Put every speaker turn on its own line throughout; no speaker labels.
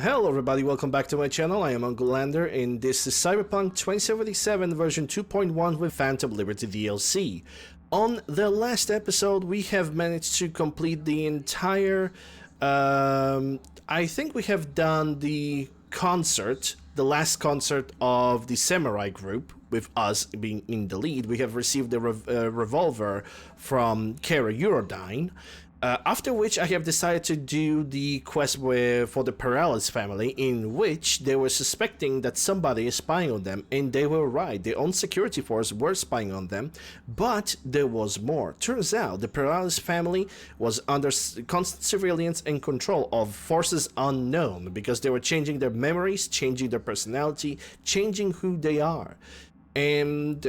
Hello everybody, welcome back to my channel. I am Uncle Lander and this is Cyberpunk 2077 version 2.1 with Phantom Liberty DLC. On the last episode we have managed to complete the entire, I think we have done the concert, the last concert of the samurai group, with us being in the lead. We have received a revolver from Kara Eurodyne. After which I have decided to do the quest for the Paralysis family, in which they were suspecting that somebody is spying on them, and they were right. Their own security force were spying on them, but there was more. Turns out the Paralysis family was under constant surveillance and control of forces unknown, because they were changing their memories, changing their personality, changing who they are. And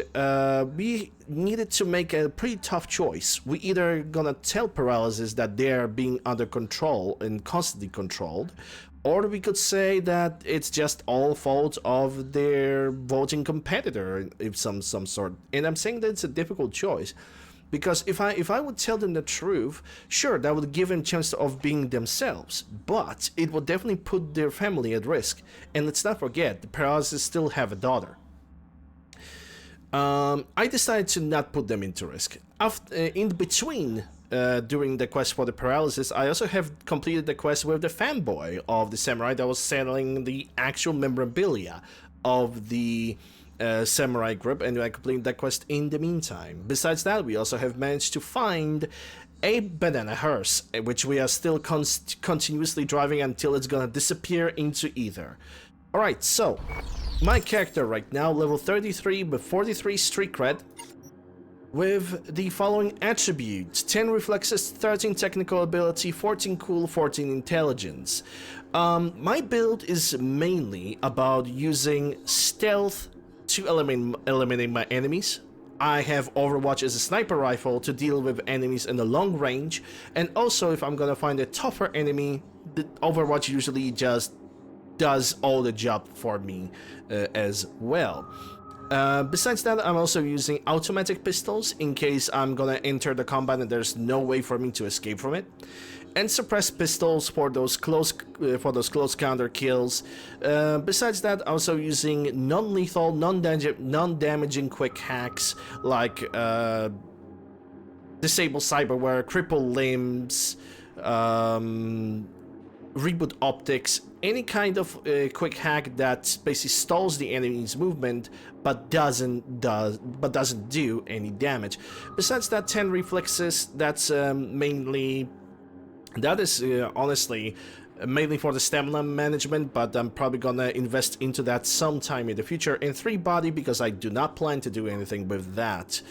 we needed to make a pretty tough choice. We either gonna tell Paralysis that they're being under control and constantly controlled, or we could say that it's just all fault of their voting competitor of some sort. And I'm saying that it's a difficult choice, because if I would tell them the truth, sure, that would give them a chance of being themselves, but it would definitely put their family at risk. And let's not forget, the Paralysis still have a daughter. I decided to not put them into risk. In between, during the quest for the Paralysis, I also have completed the quest with the fanboy of the samurai that was selling the actual memorabilia of the samurai group, and I completed that quest in the meantime. Besides that, we also have managed to find a banana hearse, which we are still continuously driving until it's gonna disappear into ether. Alright, so my character right now, level 33 with 43 street cred, with the following attributes: 10 reflexes, 13 technical ability, 14 cool, 14 intelligence. My build is mainly about using stealth to eliminate my enemies. I have Overwatch as a sniper rifle to deal with enemies in the long range, and also if I'm gonna find a tougher enemy, the Overwatch usually just does all the job for me as well. Besides that, I'm also using automatic pistols in case I'm gonna enter the combat and there's no way for me to escape from it, and suppressed pistols for those close counter kills. Besides that, also using non-lethal, non-damaging quick hacks like disable cyberware, cripple limbs, reboot optics, any kind of quick hack that basically stalls the enemy's movement but doesn't do any damage. Besides that, 10 reflexes, that's honestly mainly for the stamina management, but I'm probably gonna invest into that sometime in the future. And 3 body, because I do not plan to do anything with that.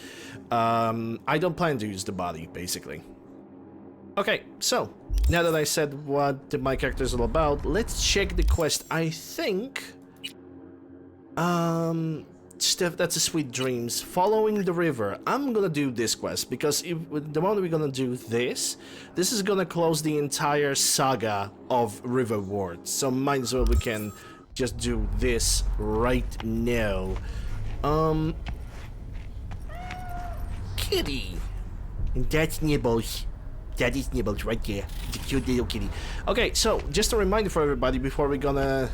I don't plan to use the body, basically. Okay, so now that I said what my character is all about, let's check the quest. I think that's a Sweet Dreams, following the river. I'm gonna do this quest because the moment we're gonna do this is gonna close the entire saga of River Wards. So might as well we can just do this right now. Kitty, and that's Nibbles. That is Nibbles right there, the cute little kitty. Okay, so just a reminder for everybody before we're gonna...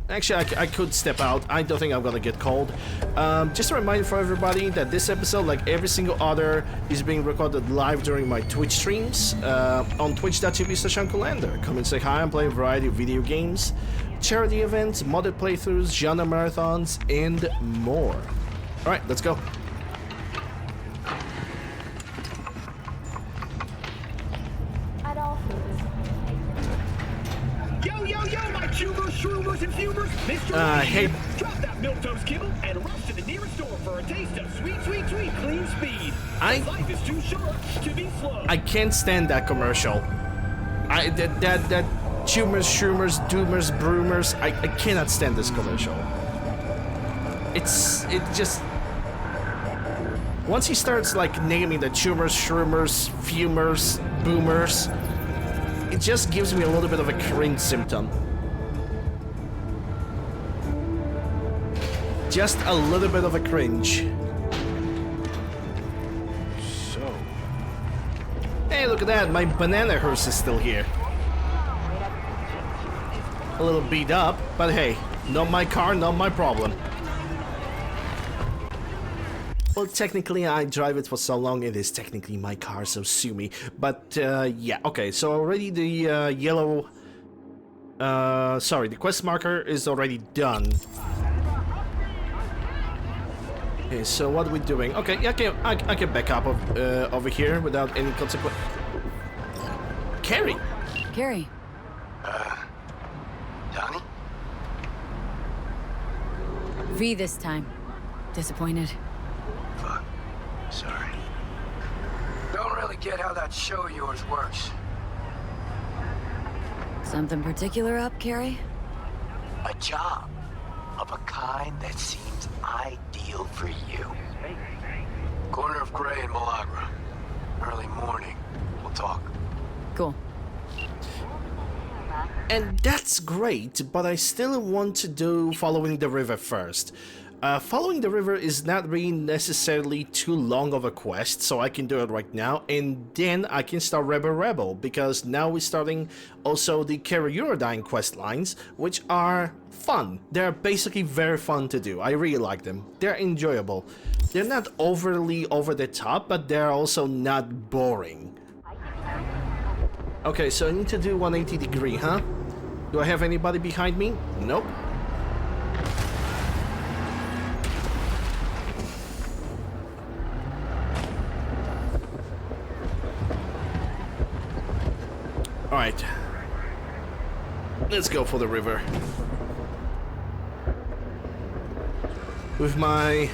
Actually, I could step out. I don't think I'm gonna get cold. Just a reminder for everybody that this episode, like every single other, is being recorded live during my Twitch streams on twitch.tv/UncleLander. Come and say hi. I'm playing a variety of video games, charity events, modded playthroughs, genre marathons, and more. Alright, let's go.
Shroomers and fumers, Mr.
Hey.
Drop that milquetoast kibble and rush to the nearest store for a taste of sweet, sweet, sweet clean speed. Life is too short to be slow.
I can't stand that commercial. That tumors, shroomers, doomers, broomers. I cannot stand this commercial. It just... Once he starts like naming the tumors, shroomers, fumers, boomers, it just gives me a little bit of a cringe symptom. Just a little bit of a cringe. So... Hey, look at that, my banana hearse is still here. a little beat up, but hey, not my car, not my problem. Well, technically, I drive it for so long, it is technically my car, so sue me. But, yeah, okay, so already the yellow... sorry, the quest marker is already done. Okay, so what are we doing? Okay, yeah, I can back up over here without any consequence. Carrie!
Carrie.
Johnny?
V this time. Disappointed.
Fuck. Sorry. Don't really get how that show of yours works.
Something particular up, Carrie?
A job of a kind that seems ideal for you. Corner of Gray and Malagra. Early morning. We'll talk.
Cool.
And that's great, but I still want to do Following the River first. Following the River is not really necessarily too long of a quest, so I can do it right now, and then I can start Rebel, because now we're starting also the Kara-Eurodyne quest lines, which are fun. They're basically very fun to do. I really like them. They're enjoyable. They're not overly over the top, but they're also not boring. Okay, so I need to do 180 degree, huh? Do I have anybody behind me? Nope. Alright. Let's go for the river. With my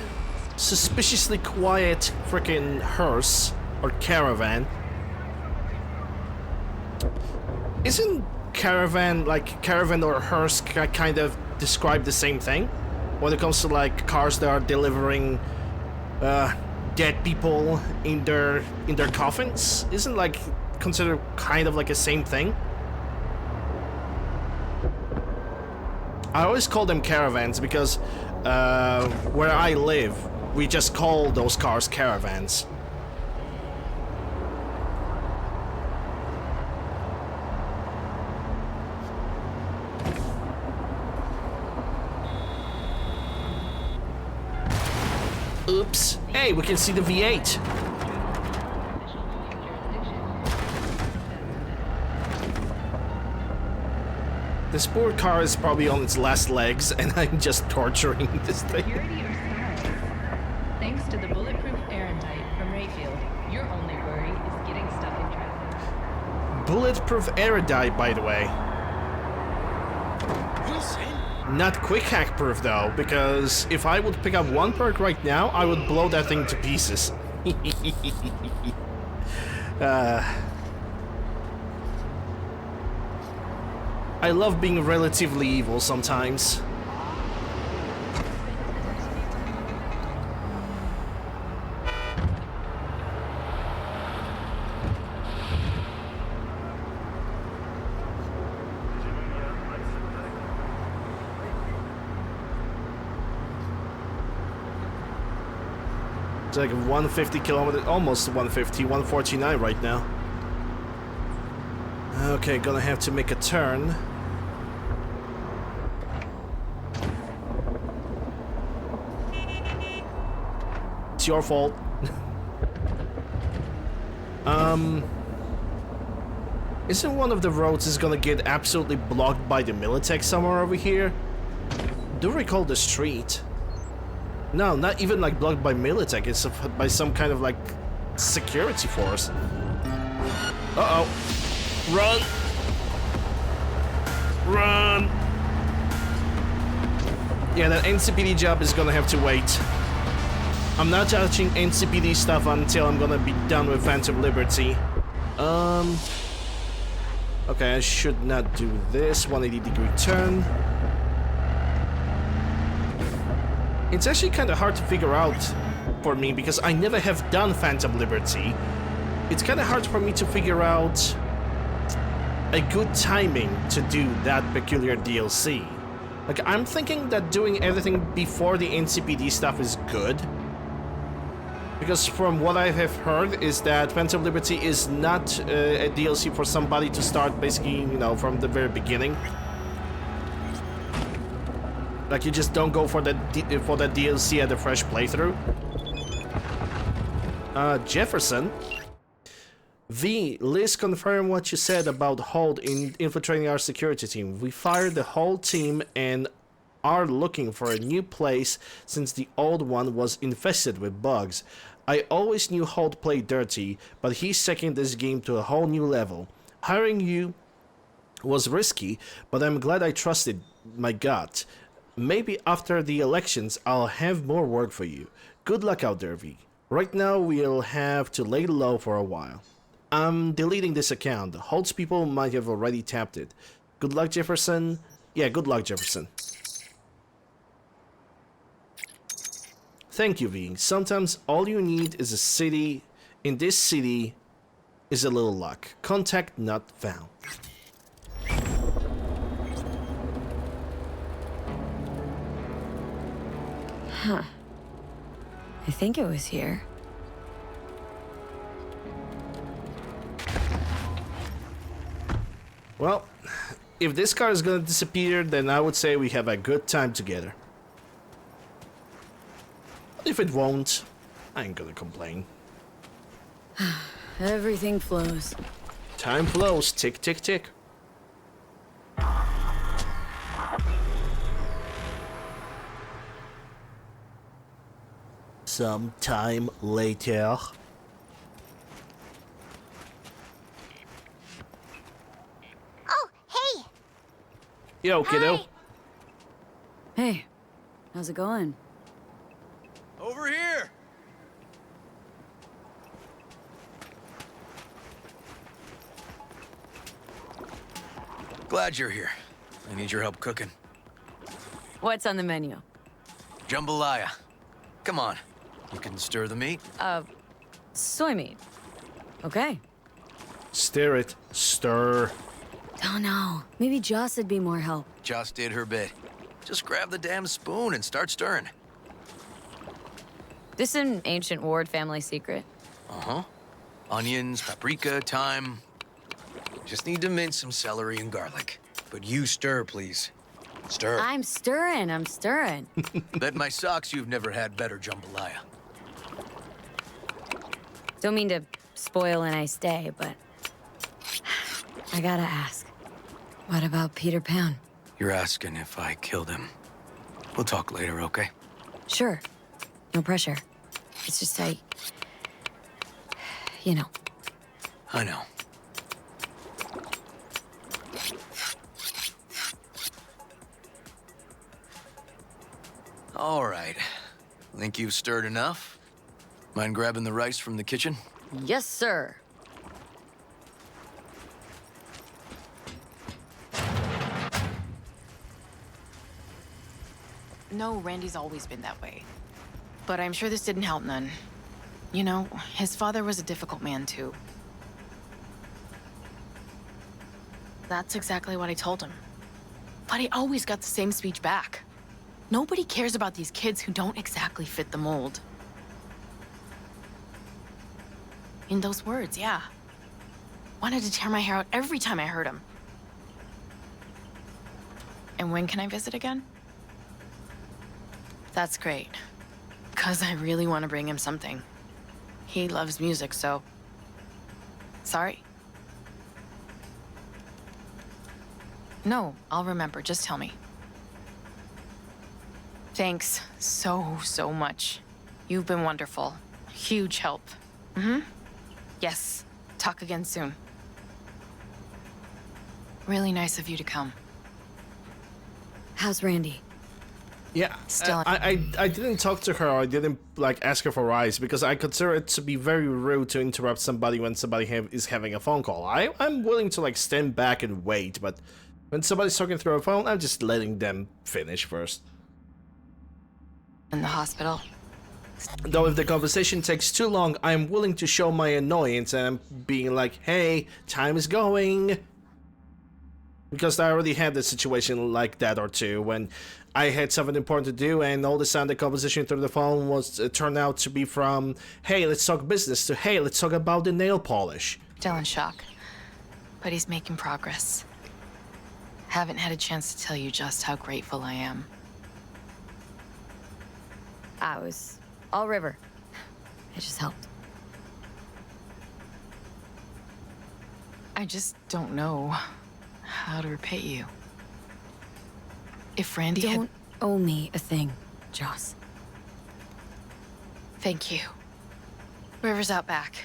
suspiciously quiet freaking hearse or caravan. Isn't caravan, like caravan or hearse, kind of describe the same thing? When it comes to like cars that are delivering dead people in their coffins? Isn't like considered kind of like the same thing? I always call them caravans because where I live, we just call those cars caravans. Oops. Hey, we can see the V8. This poor car is probably on its last legs, and I'm just torturing this thing.
Security or style? Thanks to the bulletproof Erendite from Rayfield, your only worry is getting stuck in traffic.
Bulletproof Erendite, by the way. Not quick hack proof though, because if I would pick up one perk right now, I would blow that thing to pieces. I love being relatively evil sometimes. It's like 150 kilometers, almost 150, 149 right now. Okay, gonna have to make a turn. It's your fault. Isn't one of the roads is gonna get absolutely blocked by the Militech somewhere over here? Do recall the street. No, not even like blocked by Militech, it's by some kind of like security force. Uh-oh. Run! Run! Yeah, that NCPD job is gonna have to wait. I'm not touching NCPD stuff until I'm gonna be done with Phantom Liberty. Okay, I should not do this. 180 degree turn. It's actually kind of hard to figure out for me because I never have done Phantom Liberty. It's kind of hard for me to figure out a good timing to do that peculiar DLC. Like, I'm thinking that doing everything before the NCPD stuff is good. Because from what I have heard is that Phantom Liberty is not a DLC for somebody to start basically, you know, from the very beginning. Like you just don't go for the DLC at the fresh playthrough. Jefferson. V, Liz confirmed what you said about Hold infiltrating our security team. We fired the whole team and are looking for a new place since the old one was infested with bugs. I always knew Hold played dirty, but he's taking this game to a whole new level. Hiring you was risky, but I'm glad I trusted my gut. Maybe after the elections I'll have more work for you. Good luck out there, V. Right now we'll have to lay low for a while. I'm deleting this account. Hold's people might have already tapped it. Good luck, Jefferson. Yeah, good luck, Jefferson. Thank you, V. Sometimes all you need is a city. In this city is a little luck. Contact not found.
Huh. I think it was here.
Well, if this car is gonna disappear, then I would say we have a good time together. But if it won't, I ain't gonna complain.
Everything flows.
Time flows, tick, tick, tick. Some time later.
Oh, hey!
Yo, kiddo.
Hi.
Hey, how's it going?
Over here! Glad you're here. I need your help cooking.
What's on the menu?
Jambalaya. Come on. You can stir the meat.
Soy meat. Okay.
Stir it. Stir.
Oh no, maybe Joss would be more help.
Just did her bit. Just grab the damn spoon and start stirring.
This is an ancient Ward family secret.
Uh-huh. Onions, paprika, thyme. Just need to mince some celery and garlic. But you stir, please. Stir.
I'm stirring.
Bet my socks you've never had better jambalaya.
Don't mean to spoil a nice day, but I gotta ask. What about Peter Pan?
You're asking if I killed him. We'll talk later, okay?
Sure. No pressure. It's just you know.
I know. All right. Think you've stirred enough? Mind grabbing the rice from the kitchen?
Yes, sir.
No, Randy's always been that way. But I'm sure this didn't help none. You know, his father was a difficult man, too. That's exactly what I told him. But he always got the same speech back. Nobody cares about these kids who don't exactly fit the mold. In those words, yeah. Wanted to tear my hair out every time I heard him. And when can I visit again? That's great. 'Cause I really want to bring him something. He loves music, so... Sorry? No, I'll remember. Just tell me. Thanks so much. You've been wonderful. Huge help. Mm-hmm. Yes. Talk again soon. Really nice of you to come.
How's Randy?
Yeah,
Still-
I didn't talk to her. I didn't like ask her for rice because I consider it to be very rude to interrupt somebody when somebody is having a phone call. I'm willing to like stand back and wait, but when somebody's talking through a phone, I'm just letting them finish first.
In the hospital.
Though if the conversation takes too long, I'm willing to show my annoyance and being like, hey, time is going. Because I already had a situation like that or two when I had something important to do and all of a sudden the conversation through the phone was turned out to be from, hey, let's talk business to, hey, let's talk about the nail polish.
Still in shock. But he's making progress. Haven't had a chance to tell you just how grateful I am.
I was all river. I just helped.
I just don't know how to repay you. If Randy
Don't owe me a thing, Joss.
Thank you. River's out back.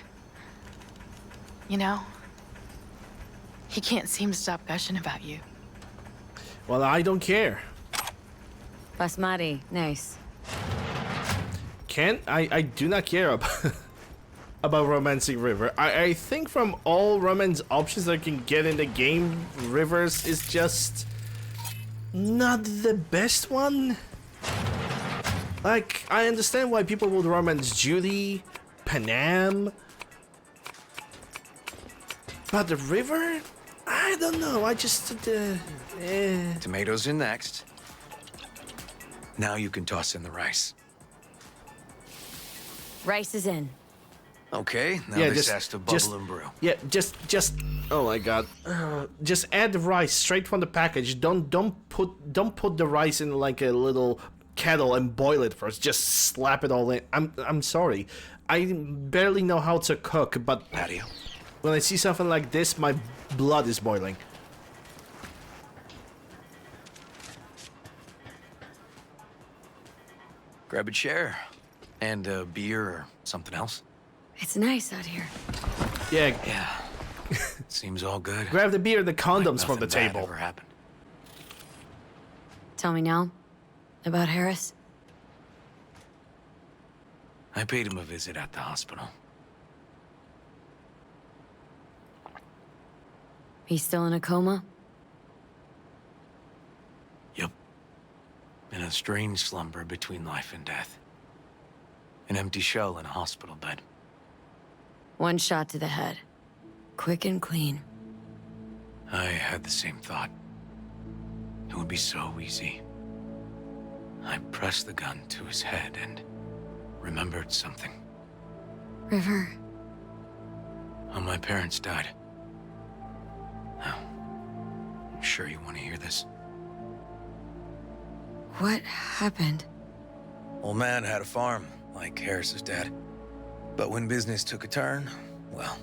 You know, he can't seem to stop gushing about you.
Well, I don't care.
Basmati, nice.
I do not care about romancing River. I think from all romance options that I can get in the game, Rivers is just not the best one. Like, I understand why people would romance Judy, Panam, but the River? I don't know, I just,
Tomatoes in next. Now you can toss in the rice.
Rice is in.
Okay, now
Yeah,
this has to bubble and brew.
Yeah, just, oh my god, just add the rice straight from the package. Don't put the rice in like a little kettle and boil it first. Just slap it all in. I'm sorry, I barely know how to cook, but
Patio.
when I see something like this, my blood is boiling.
Grab a chair and a beer or something else.
It's nice out here.
Yeah,
Yeah, seems all good.
grab the beer and the condoms
Like
from the
nothing bad
table.
ever happened.
Tell me now about Harris.
I paid him a visit at the hospital.
He's still in a coma?
Yep. In a strange slumber between life and death. An empty shell in a hospital bed.
One shot to the head. Quick and clean.
I had the same thought. It would be so easy. I pressed the gun to his head and remembered something.
River.
How my parents died. Now, I'm sure you want to hear this.
What happened?
Old man had a farm, like Harris's dad. But when business took a turn, well...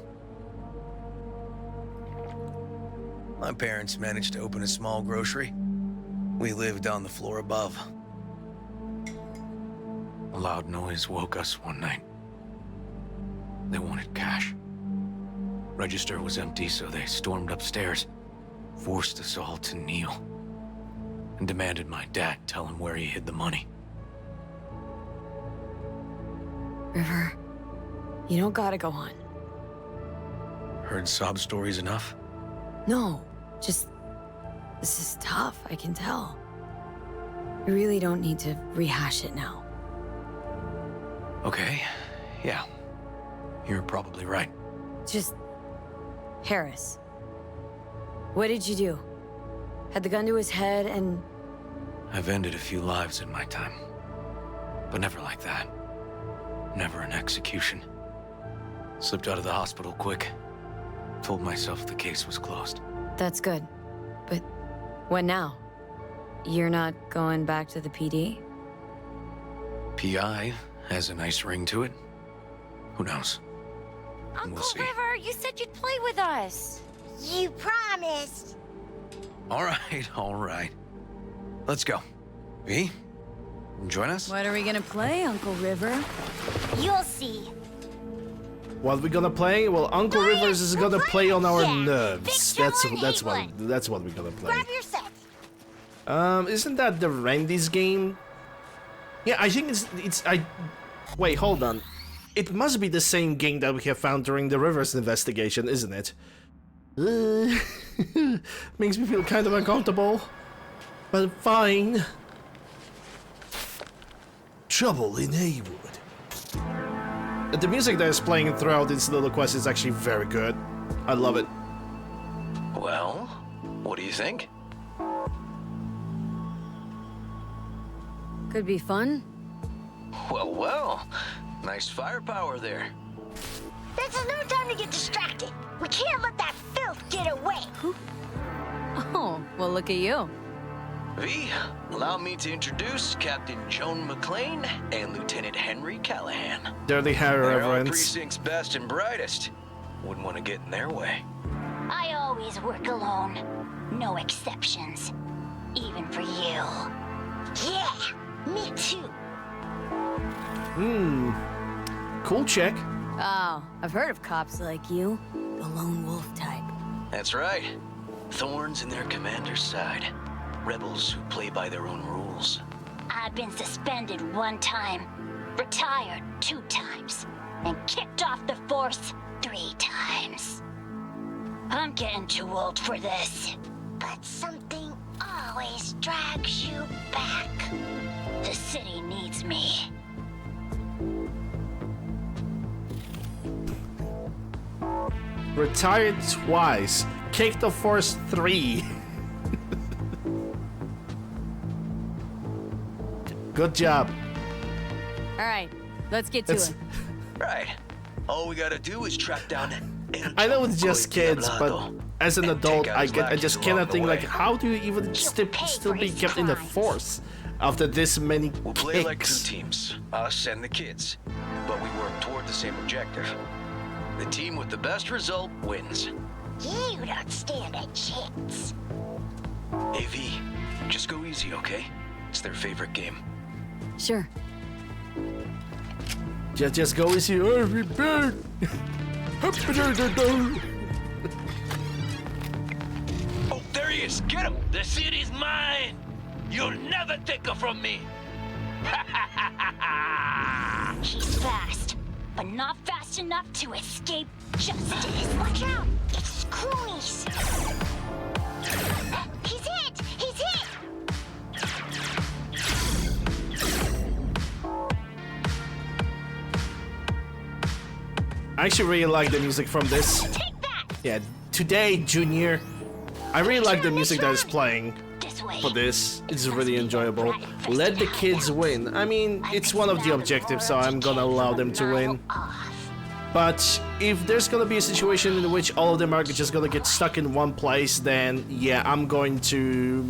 My parents managed to open a small grocery. We lived on the floor above. A loud noise woke us one night. They wanted cash. Register was empty, so they stormed upstairs, forced us all to kneel, and demanded my dad tell him where he hid the money.
River, you don't gotta go on.
Heard sob stories enough?
No, just... This is tough, I can tell. We really don't need to rehash it now.
Okay, yeah. You're probably right.
Just... Harris. What did you do? Had the gun to his head and...
I've ended a few lives in my time. But never like that. Never an execution. Slipped out of the hospital quick. Told myself the case was closed.
That's good. But what now? You're not going back to the PD?
PI has a nice ring to it. Who knows?
Uncle
We'll see.
River, you said you'd play with us. You promised.
All right. Let's go. V, join us?
What are we gonna play, Uncle River?
You'll see.
What we gonna play? Well, Uncle
Go ahead,
Rivers is
we'll
gonna play on our
yeah.
nerves.
Big
That's
Trouble in Haywood.
that's what we're gonna play.
Grab your set.
Isn't that the Randy's game? Yeah, I think wait, hold on. It must be the same game that we have found during the Rivers investigation, isn't it? Makes me feel kind of uncomfortable. But fine. Trouble in Haywood. The music that is playing throughout this little quest is actually very good. I love it.
Well, what do you think?
Could be fun.
Well. Nice firepower there.
This is no time to get distracted. We can't let that filth get away.
Oh, well, look at you.
V, allow me to introduce Captain Joan McClane and Lieutenant Henry Callahan.
Dirty hair
They're our
reverence.
precinct's best and brightest. Wouldn't want to get in their way.
I always work alone. No exceptions. Even for you. Yeah, me too.
Cool check.
Oh, I've heard of cops like you. The lone wolf type.
That's right. Thorns in their commander's side. Rebels who play by their own rules.
I've been suspended 1 time, retired 2 times, and kicked off the force 3 times. I'm getting too old for this. But something always drags you back. The city needs me.
Retired twice. Kicked the force 3. Good job.
All right, let's get to
It's-
it.
Right. All we gotta do is track down
I know it's just kids, but as an adult, I just cannot think like, how do you even still be kept in the force after this many
We'll play like 2
kicks?
teams, us and the kids, but we work toward the same objective. The team with the best result wins.
You don't stand a chance.
AV, just go easy, okay? It's their favorite game.
Sure.
Just go easy. Every bird.
Oh, there he is! Get him! The city's mine! You'll never take her from me!
She's fast, but not fast enough to escape justice. Watch out! It's Screwies! He's hit! He's hit!
I actually really like the music from this.
Take that!
Yeah, today, Junior, I really like the music that is playing
This way.
for this. It's really enjoyable. Let the kids win. I mean, it's one of the objectives, so I'm gonna allow them to win. But if there's gonna be a situation in which all of them are just gonna get stuck in one place, then yeah, I'm going to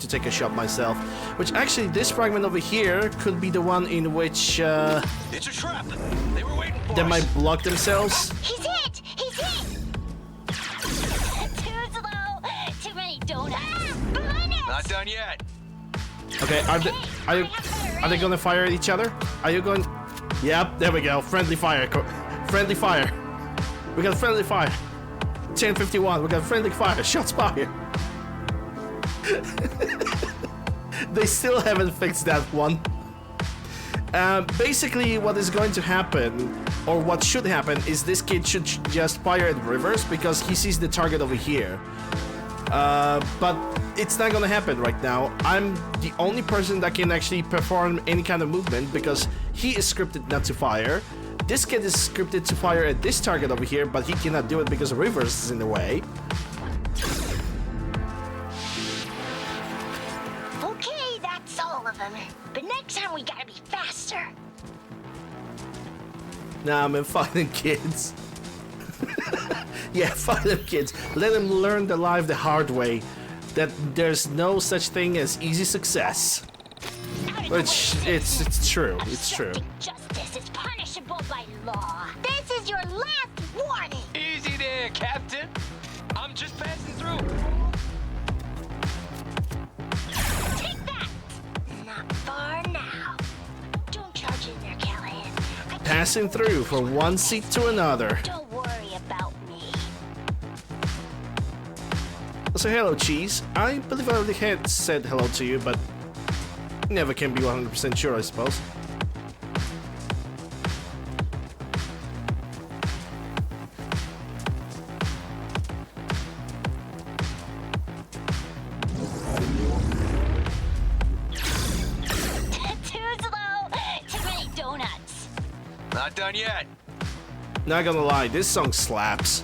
take a shot myself. Which actually, this fragment over here could be the one in which
It's a trap! They were waiting for
they
us!
might block themselves.
He's hit! He's hit! Too slow! Too many donuts! Behind us!
Not done yet!
Okay, are they gonna fire at each other? Are you going? Yep, there we go. Friendly fire. Friendly fire. We got friendly fire. 10:51. We got friendly fire. Shots fired. They still haven't fixed that one. Basically, what is going to happen, or what should happen, is this kid should just fire at Rivers because he sees the target over here. But it's not gonna happen right now. I'm the only person that can actually perform any kind of movement because he is scripted not to fire. This kid is scripted to fire at this target over here, but he cannot do it because Rivers is in the way.
Okay, that's all of them. But next time we gotta be faster.
Nah, man, fuck them kids. Yeah, fuck them kids. Let them learn the life the hard way. That there's no such thing as easy success. Which, it's true. It's true.
Obstructing justice is punishable by law. This is your last warning.
Easy there, Captain! I'm just passing through!
Take that. Not far now. Don't charge in there, Callahan. I can't
Passing through from one seat to another.
Don't worry about me.
So hello, Cheese. I believe I already had said hello to you, but never can be 100% sure, I suppose.
Too slow. Too many donuts.
Not done yet!
Not gonna lie, this song slaps.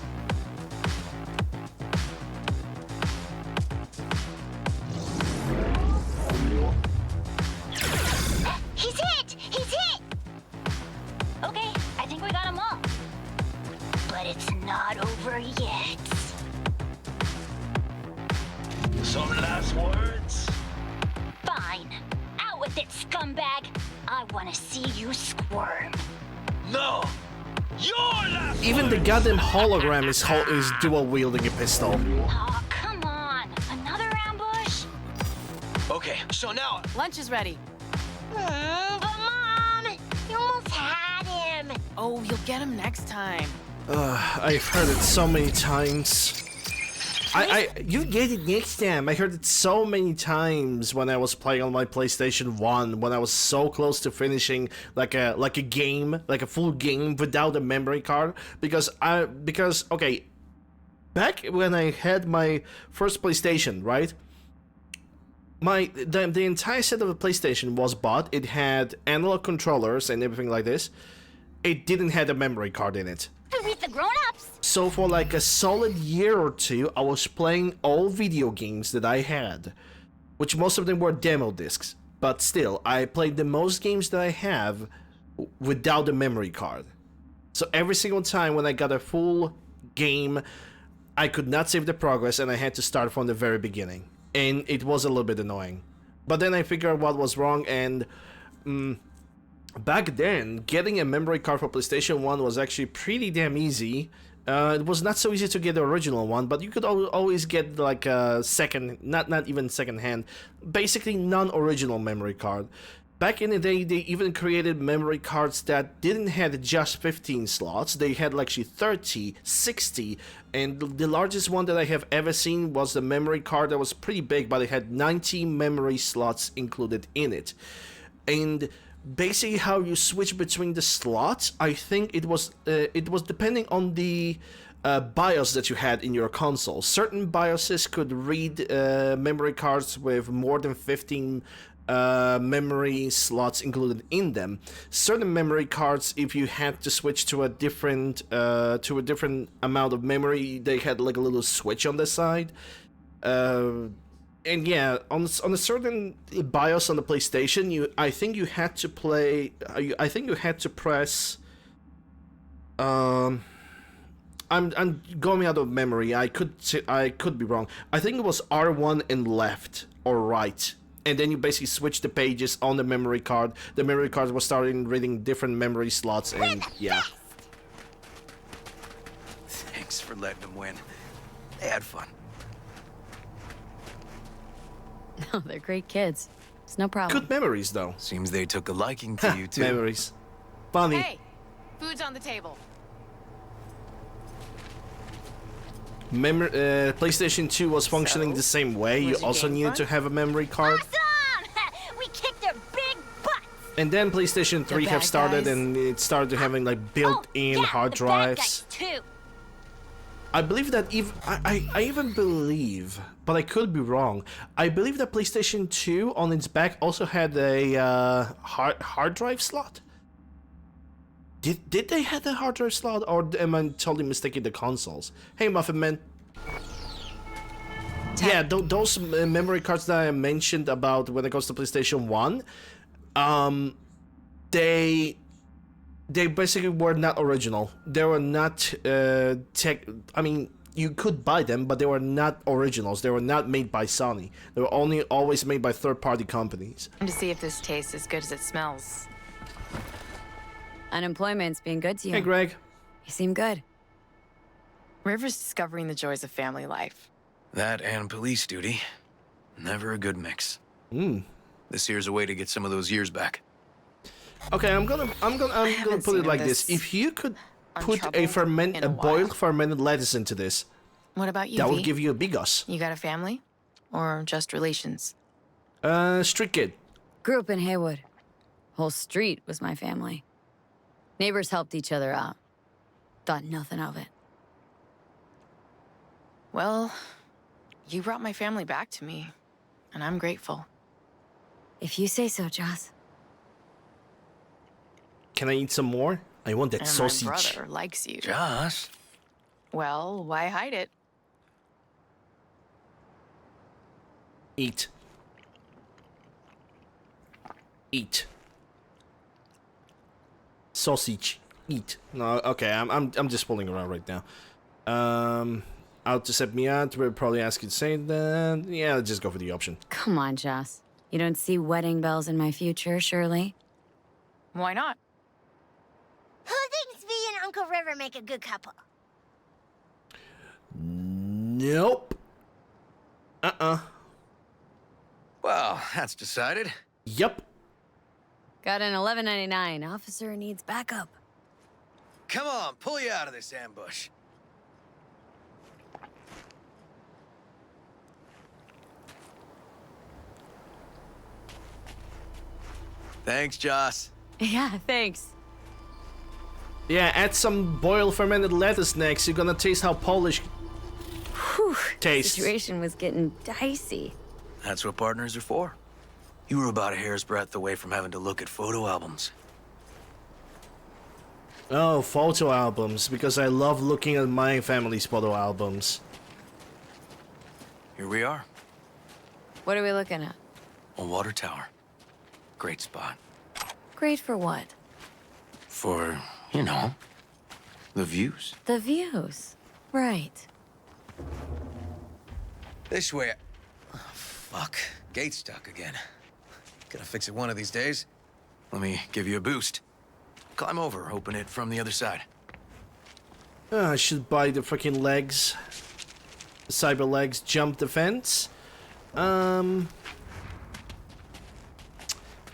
He's hit. He's hit. Okay, I think we got them all. But it's not over yet.
Some last words?
scumbag. I want to see you squirm.
No! Your last
Even the goddamn hologram is dual wielding a pistol.
Oh, come on. Another ambush?
Okay, so now...
Lunch is ready.
But Mom, you almost had him.
Oh, you'll get him next time.
I've heard it so many times. You get it next time. I heard it so many times when I was playing on my PlayStation 1, when I was so close to finishing like a game, like a full game without a memory card. Because okay, back when I had my first PlayStation, right? The entire set of the PlayStation was bought. It had analog controllers and everything like this. It didn't have a memory card in it.
With the grown-ups.
So for like a solid year or two, I was playing all video games that I had, which most of them were demo discs. But still, I played the most games that I have without a memory card. So every single time when I got a full game, I could not save the progress and I had to start from the very beginning. And it was a little bit annoying. But then I figured out what was wrong, and back then, getting a memory card for PlayStation 1 was actually pretty damn easy. It was not so easy to get the original one, but you could always get like a second, not even second hand, basically non-original memory card. Back in the day, they even created memory cards that didn't have just 15 slots. They had like actually 30, 60, and the largest one that I have ever seen was the memory card that was pretty big, but it had 90 memory slots included in it. And basically how you switch between the slots, I think it was depending on the BIOS that you had in your console. Certain BIOSes could read memory cards with more than 15 memory slots included in them. Certain memory cards, if you had to switch to a different amount of memory, they had like a little switch on the side. And yeah, on a certain BIOS on the PlayStation, I think you had to press. I'm going out of memory. I could be wrong. I think it was R1 and left or right, and then you basically switch the pages on the memory card. The memory card was starting reading different memory slots, and yeah.
Thanks for letting them win. They had fun.
No, they're great kids. It's no problem.
Good memories, though.
Seems they took a liking to you, too.
Memories. Funny.
Hey, food's on the table.
PlayStation 2 was functioning the same way. You also needed to have a memory card.
Awesome! We kicked their big butts.
And then PlayStation 3 have started, and it started having like built-in hard drives.
Too.
I believe that I even believe, but I could be wrong. I believe that PlayStation 2 on its back also had a hard drive slot. Did they have a hard drive slot, or am I totally mistaking the consoles? Hey, Muffin Man. Yeah, those memory cards that I mentioned about when it comes to PlayStation 1, they basically were not original. They were not I mean, you could buy them, but they were not originals. They were not made by Sony. They were always made by third-party companies.
To see if this tastes as good as it smells.
Unemployment's being good to you.
Hey, Greg.
You seem good.
River's discovering the joys of family life.
That and police duty. Never a good mix. This here's a way to get some of those years back.
Okay, I'm gonna put it like this. If you could put a boiled fermented lettuce into this,
What about you,
that
V?
would give you a bigos.
You got a family? Or just relations?
Street kid.
Grew up in Haywood. Whole street was my family. Neighbors helped each other out. Thought nothing of it.
Well, you brought my family back to me, and I'm grateful.
If you say so, Joss.
Can I eat some more? I want that
And
sausage.
my brother likes you.
Josh?
Well, why hide it?
Eat. Eat. Sausage. Eat. No, okay, I'm just fooling around right now. Out to set me out. We'll probably ask you to say that. Yeah, let's just go for the option.
Come on, Joss. You don't see wedding bells in my future, surely?
Why not?
Who thinks V and Uncle River make a good couple?
Nope.
Well, that's decided.
Yep.
Got an $11.99. Officer needs backup.
Come on, pull you out of this ambush. Thanks, Joss.
Yeah, thanks.
Yeah, add some boiled fermented lettuce next. You're gonna taste how Polish
Whew.
tastes.
Situation was getting dicey.
That's what partners are for. You were about a hair's breadth away from having to look at photo albums.
Oh, photo albums, because I love looking at my family's photo albums.
Here we are,
What are we looking at?
a water tower. Great spot.
Great for what?
For, you know, the views.
The views. Right.
This way. Oh, fuck. Gate's stuck again. Gonna fix it one of these days. Let me give you a boost. Climb over, open it from the other side.
I should buy the freaking legs. The cyber legs jump the fence.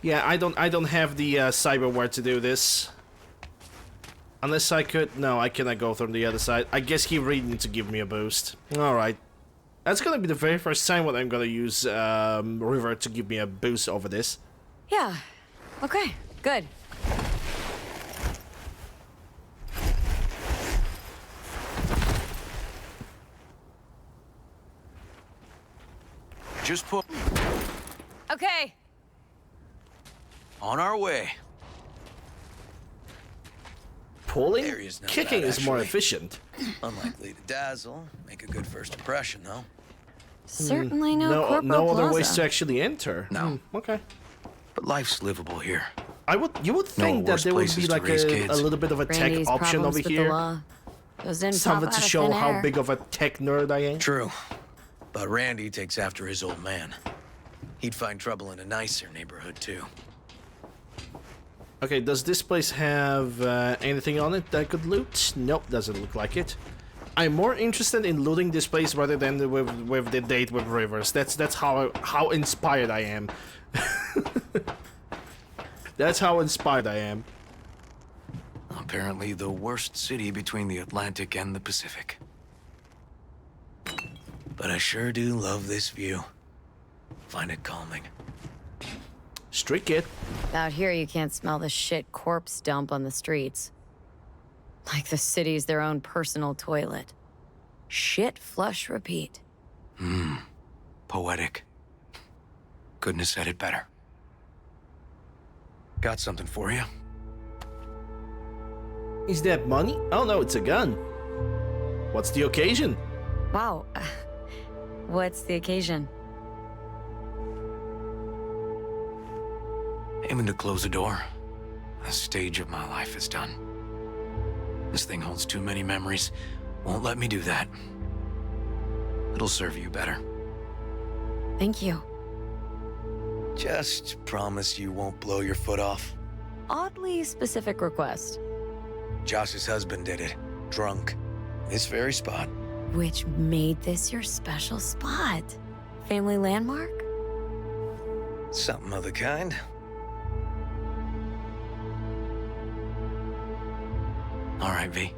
Yeah, I don't have the cyberware to do this. Unless I could. No, I cannot go from the other side. I guess he really needs to give me a boost. Alright. That's gonna be the very first time when I'm gonna use River to give me a boost over this.
Yeah. Okay, good.
Just put
Okay.
on our way.
Pulling?
Area's not
Kicking
bad,
is more
actually.
efficient.
Unlikely to dazzle. Make a good first impression, though.
Certainly no corporate
No other ways
plaza.
to actually enter.
No.
Okay.
But life's livable here.
You would think that
worse
there would
places
be
to
like
raise
a
kids.
little bit of a
Randy's
tech option
problems
over
with the
here.
law. Those didn't
Something
pop
to
out of
show
thin
how
air.
big of a tech nerd I am.
True. But Randy takes after his old man. He'd find trouble in a nicer neighborhood, too.
Okay, does this place have anything on it that I could loot? Nope, doesn't look like it. I'm more interested in looting this place rather than with the date with Rivers. That's how inspired I am. That's how inspired I am.
Apparently the worst city between the Atlantic and the Pacific. But I sure do love this view. Find it calming.
Street kid.
Out here, you can't smell the shit corpse dump on the streets. Like the city's their own personal toilet. Shit, flush, repeat.
Poetic. Couldn't have said it better. Got something for you.
Is that money? Oh no, it's a gun. What's the occasion?
Wow. What's the occasion?
Aiming to close the door. A stage of my life is done. This thing holds too many memories. Won't let me do that. It'll serve you better.
Thank you.
Just promise you won't blow your foot off.
Oddly specific request.
Josh's husband did it. Drunk. This very spot.
Which made this your special spot? Family landmark?
Something of the kind. All right, V.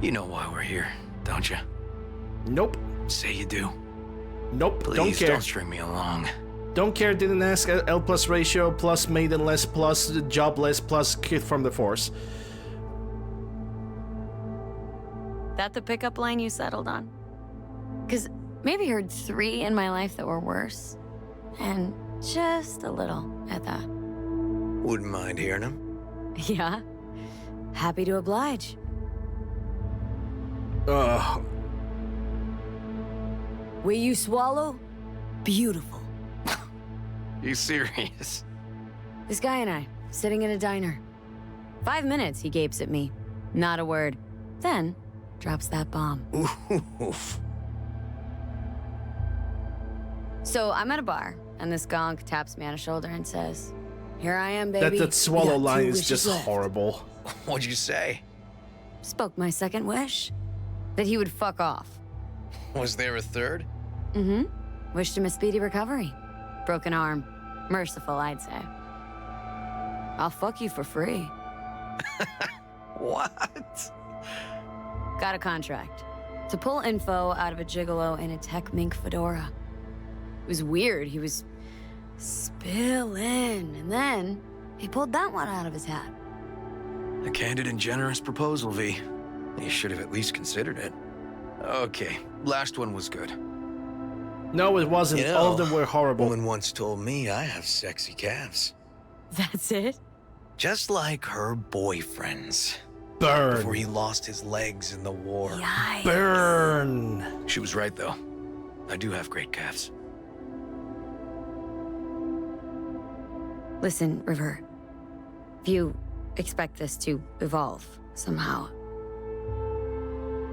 You know why we're here, don't you?
Nope.
Say you do.
Nope.
Please
don't care.
don't string me along.
Don't care. Didn't ask. L plus ratio plus maidenless plus jobless plus kid from the force.
That the pickup line you settled on? Cause maybe heard 3 in my life that were worse. And just a little at that.
Wouldn't mind hearing him.
Yeah. Happy to oblige.
Ugh.
Will you swallow? Beautiful.
You serious?
This guy and I, sitting in a diner. 5 minutes, he gapes at me. Not a word. Then, drops that bomb.
Oof.
So I'm at a bar, and this gonk taps me on the shoulder and says, "Here I am, baby."
That swallow
You got
line
2
is
wishes
just
left."
horrible.
What'd you say?
Spoke my second wish. That he would fuck off.
Was there a third?
Mm-hmm. Wished him a speedy recovery. Broken arm. Merciful, I'd say. I'll fuck you for free.
What?
Got a contract. To pull info out of a gigolo in a tech mink fedora. It was weird. He was spilling. And then he pulled that one out of his hat.
A candid and generous proposal, V. You should have at least considered it. Okay, last one was good.
No, it wasn't.
You know,
All of them were horrible.
Woman once told me I have sexy calves.
That's it?
Just like her boyfriend's.
Burn.
Before he lost his legs in the war.
Yikes.
Burn.
She was right, though. I do have great calves.
Listen, River. If you expect this to evolve somehow,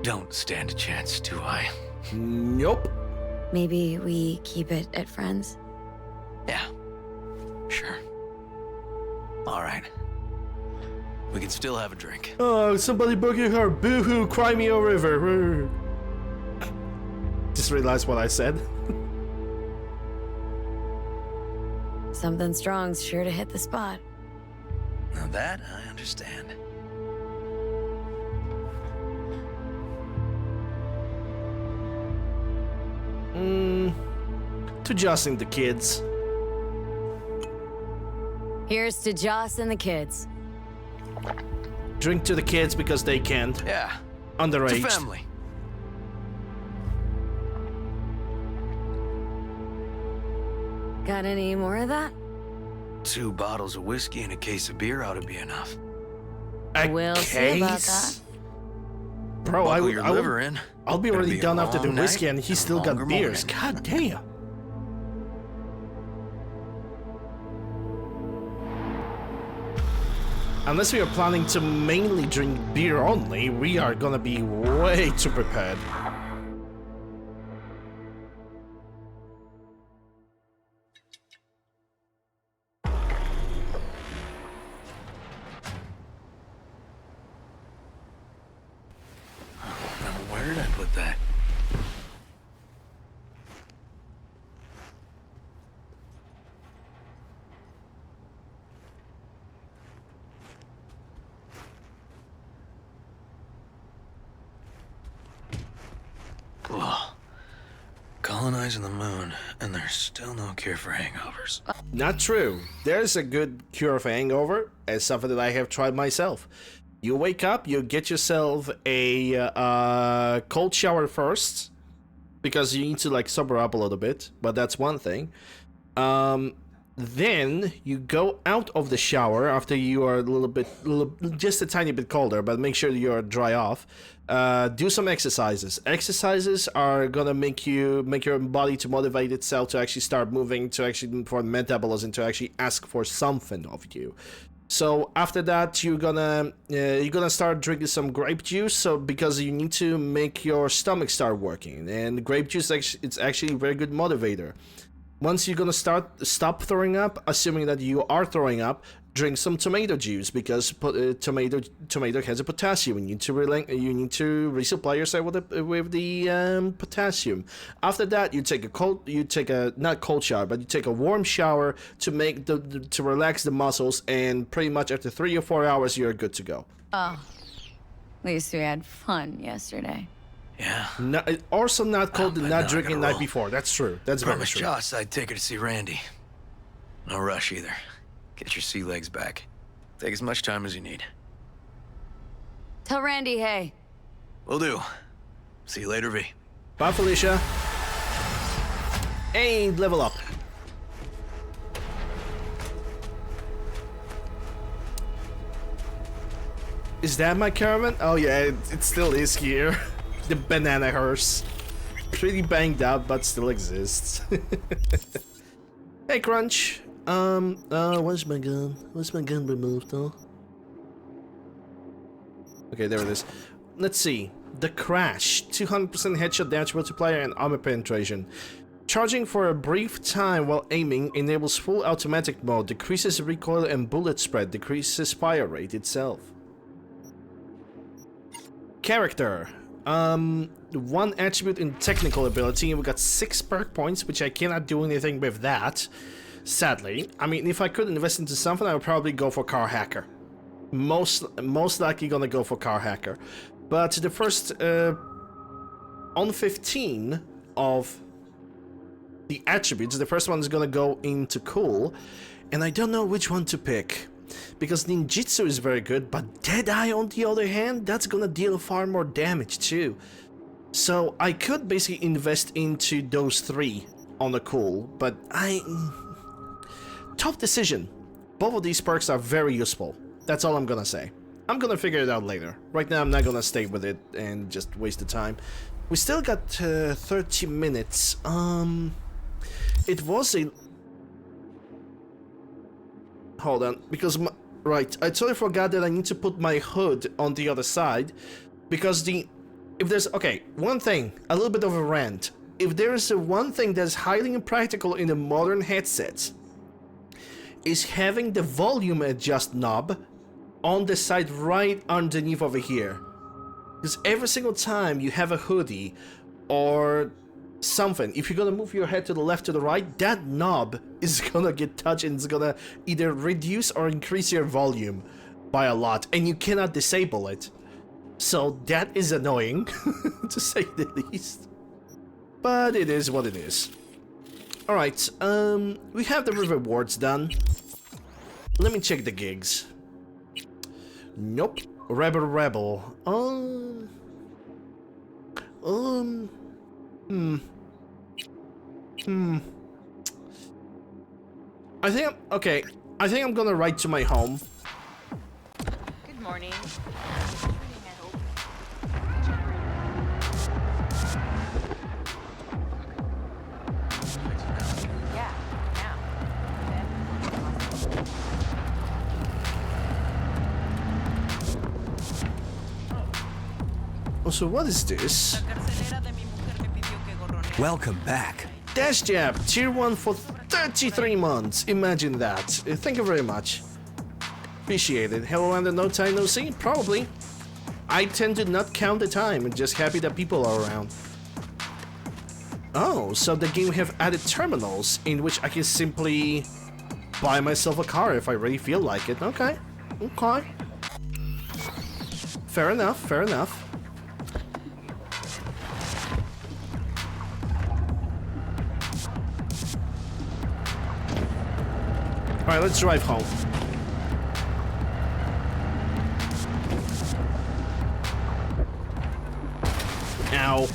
Don't stand a chance, do I?
Nope.
maybe we keep it at friends?
Yeah. Sure. All right. We can still have a drink.
Oh, somebody broke your heart. Boo-hoo, cry me a river. Just realized what I said.
Something strong's sure to hit the spot.
Now that I understand.
To Jocelyn the kids.
Here's to Joss and the kids.
Drink to the kids because they can't.
Yeah.
Underage.
It's a family.
Got any more of that?
2 bottles of whiskey and a case of beer ought to be enough.
A
We'll see about that.
Bro,
Buckle your liver in.
I'll be
Gonna
already
be a
done after the
long
whiskey
night
and he's
and a
still got
longer
beers.
morning.
God damn. Unless we are planning to mainly drink beer only, we are gonna be way too prepared.
Now, where did I put that? Ugh. Colonizing the moon, and there's still no cure for hangovers.
Not true. There's a good cure for hangover, as something that I have tried myself. You wake up, you get yourself a cold shower first, because you need to like sober up a little bit, but that's one thing. Then you go out of the shower after you are just a tiny bit colder, but make sure you are dry off. Do some exercises. Exercises are gonna make your body to motivate itself to actually start moving, to actually for metabolism to actually ask for something of you. So after that, you're gonna start drinking some grape juice. So because you need to make your stomach start working, and grape juice it's actually a very good motivator. Once you're gonna stop throwing up, assuming that you are throwing up, drink some tomato juice because tomato has a potassium. You need to resupply yourself with the potassium. After that, you take a not cold shower, but you take a warm shower to relax the muscles, and pretty much after 3 or 4 hours, you're good to go.
Oh, at least we had fun yesterday.
Yeah.
Also not cold and
but
not
now I
drinking the
gotta
night
roll.
before. That's true. That's very
Promised
true.
Joss I'd take her to see Randy. No rush either. Get your sea legs back. Take as much time as you need.
Tell Randy, hey.
Will do. See you later, V.
Bye, Felicia. Hey, level up. Is that my caravan? Oh yeah, it still is here. The banana hearse. Pretty banged up, but still exists. Hey, Crunch. Where's my gun? Where's my gun removed, though? Okay, there it is. Let's see. The Crash. 200% headshot damage multiplier and armor penetration. Charging for a brief time while aiming enables full automatic mode, decreases recoil and bullet spread, decreases fire rate itself. Character. One attribute in technical ability, and we got 6 perk points, which I cannot do anything with that, sadly. I mean, if I could invest into something, I would probably go for car hacker. Most likely gonna go for car hacker. But the first on 15 of the attributes, the first one is gonna go into cool, and I don't know which one to pick. Because ninjutsu is very good, but Deadeye on the other hand, that's gonna deal far more damage too. So I could basically invest into those 3 on the cool, but tough decision. Both of these perks are very useful. That's all I'm gonna say. I'm gonna figure it out later. Right now I'm not gonna stay with it and just waste the time. We still got 30 minutes. It was a... Hold on, because right, I totally forgot that I need to put my hood on the other side, because if there's, okay, one thing, a little bit of a rant. If there is one thing that's highly impractical in a modern headset, is having the volume adjust knob on the side right underneath over here. Because every single time you have a hoodie or something, if you're gonna move your head to the left, to the right, that knob is gonna get touched and it's gonna either reduce or increase your volume by a lot, and you cannot disable it. So that is annoying, to say the least. But it is what it is. Alright, we have the rewards done. Let me check the gigs. Nope. Rebel. I think okay. I think I'm gonna ride to my home.
Good morning. Yeah,
Oh, so what is this?
Welcome back.
Dash Jab, tier 1 for 33 months. Imagine that. Thank you very much. Appreciate it. Hello, and no time no see? Probably. I tend to not count the time and just happy that people are around. Oh, so the game have added terminals in which I can simply buy myself a car if I really feel like it. Okay. Okay. Fair enough, fair enough. Alright, let's drive home. Ow.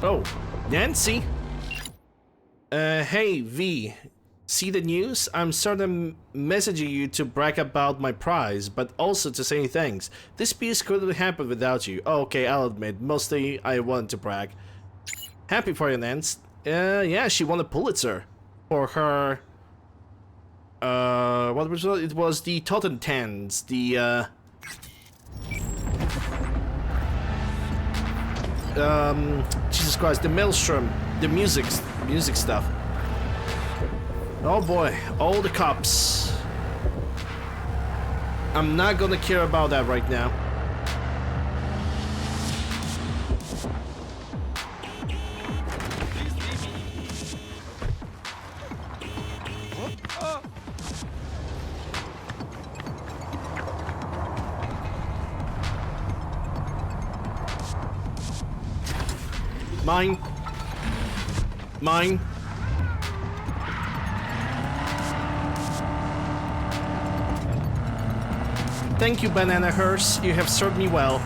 Oh, Nancy. Hey, V. See the news? I'm sort of messaging you to brag about my prize, but also to say thanks. This piece couldn't happen without you. Oh, okay, I'll admit, mostly I wanted to brag. Happy for you, Nance. Yeah, she won a Pulitzer for her... what was it? It was the Totentans, the, Jesus Christ, the Maelstrom, the music stuff. Oh boy, all the cops. I'm not gonna care about that right now. Mine. Mine. Thank you, Banana Hearse. You have served me well.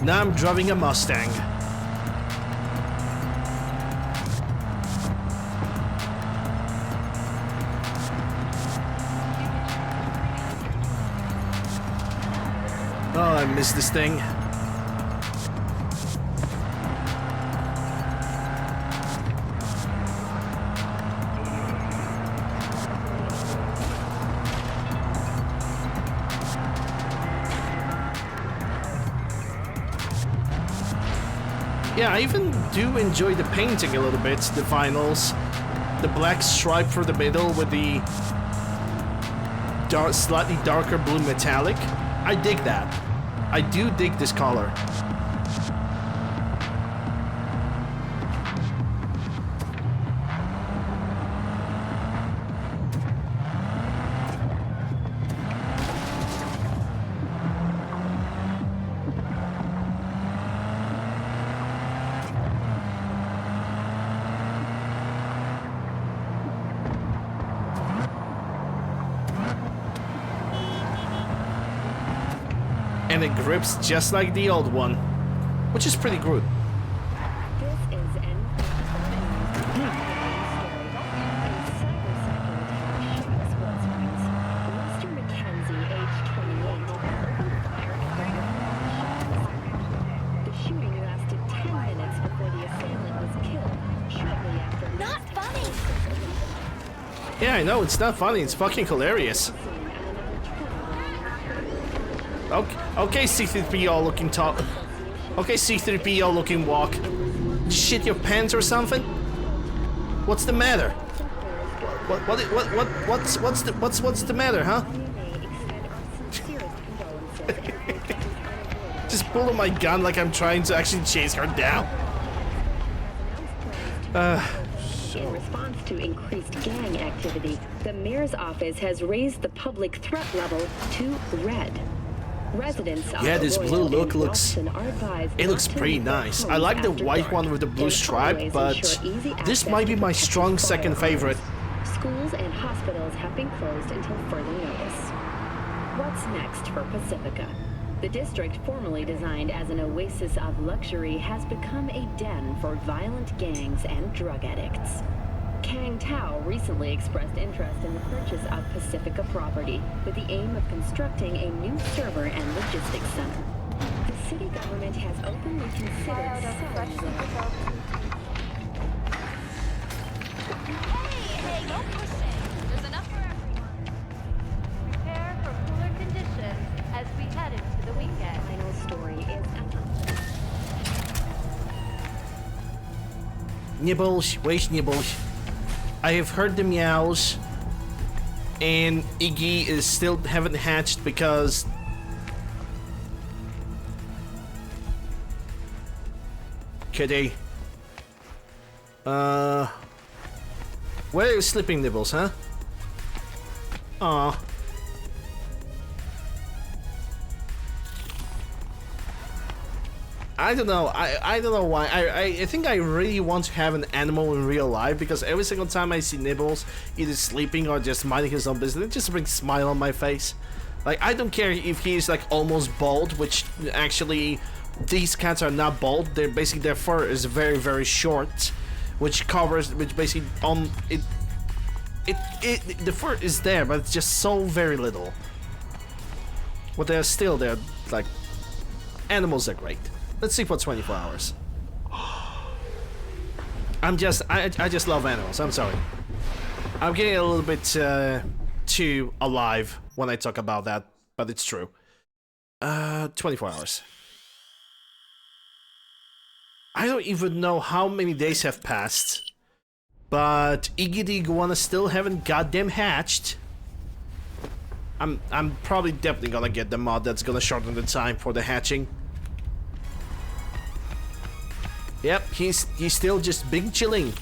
Now I'm driving a Mustang. Oh, I missed this thing. Yeah, I even do enjoy the painting a little bit, the finals. The black stripe for the middle with the slightly darker blue metallic. I dig that. I do dig this color. And it grips just like the old one, which is pretty good.
This is an Mr. Mackenzie, age 28, opened fire at the shooting lasted 10 minutes before the assailant was killed. Shortly after.
Not funny!
Yeah, I know, it's not funny, it's fucking hilarious. Okay, C3PO looking top. Okay, C3PO looking walk. You shit your pants or something? What's the matter? What's the matter, huh? Just pulling my gun like I'm trying to actually chase her down.
In response to increased gang activity, the mayor's office has raised the public threat level to red. Residents
Yeah, this blue look looks... It looks pretty nice. I like the white one with the blue stripe, but this might be my strong second favorite.
Schools and hospitals have been closed until further notice. What's next for Pacifica? The district, formerly designed as an oasis of luxury, has become a den for violent gangs and drug addicts. Kang Tao recently expressed interest in the purchase of Pacifica property with the aim of constructing a new server and logistics center. The city government has openly considered selling the...
Hey, no pushing. There's enough for everyone. Prepare for cooler conditions as we head into the weekend.
Final story is...
Nibbles, where's Nibbles? I have heard the meows, and Iggy is still haven't hatched because Kitty. Where are you sleeping, Nibbles, huh? Aw. I don't know. I don't know why. I think I really want to have an animal in real life, because every single time I see Nibbles either sleeping or just minding his own business, it just brings a smile on my face. Like, I don't care if he's like almost bald, which actually these cats are not bald. They're basically, their fur is very, very short, which basically the fur is there, but it's just so very little. But they're like, animals are great. Let's see for 24 hours. I just love animals. I'm sorry. I'm getting a little bit too alive when I talk about that, but it's true. 24 hours. I don't even know how many days have passed, but Iggy the Iguana still haven't goddamn hatched. I'm probably definitely gonna get the mod that's gonna shorten the time for the hatching. Yep, he's still just big chilling.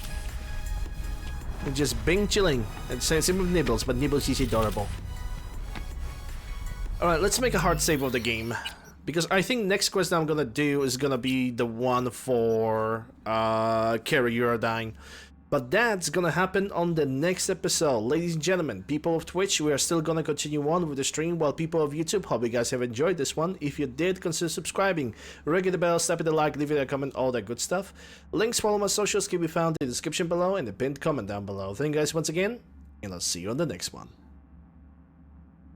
Just big chilling. And same with Nibbles, but Nibbles is adorable. Alright, let's make a hard save of the game. Because I think next quest I'm gonna do is gonna be the one for Kara Eurodyne. But that's gonna happen on the next episode. Ladies and gentlemen, people of Twitch, we are still gonna continue on with the stream, while people of YouTube, hope you guys have enjoyed this one. If you did, consider subscribing, ringing the bell, slapping the like, leaving a comment, all that good stuff. Links for all my socials can be found in the description below and the pinned comment down below. Thank you guys once again, and I'll see you on the next one.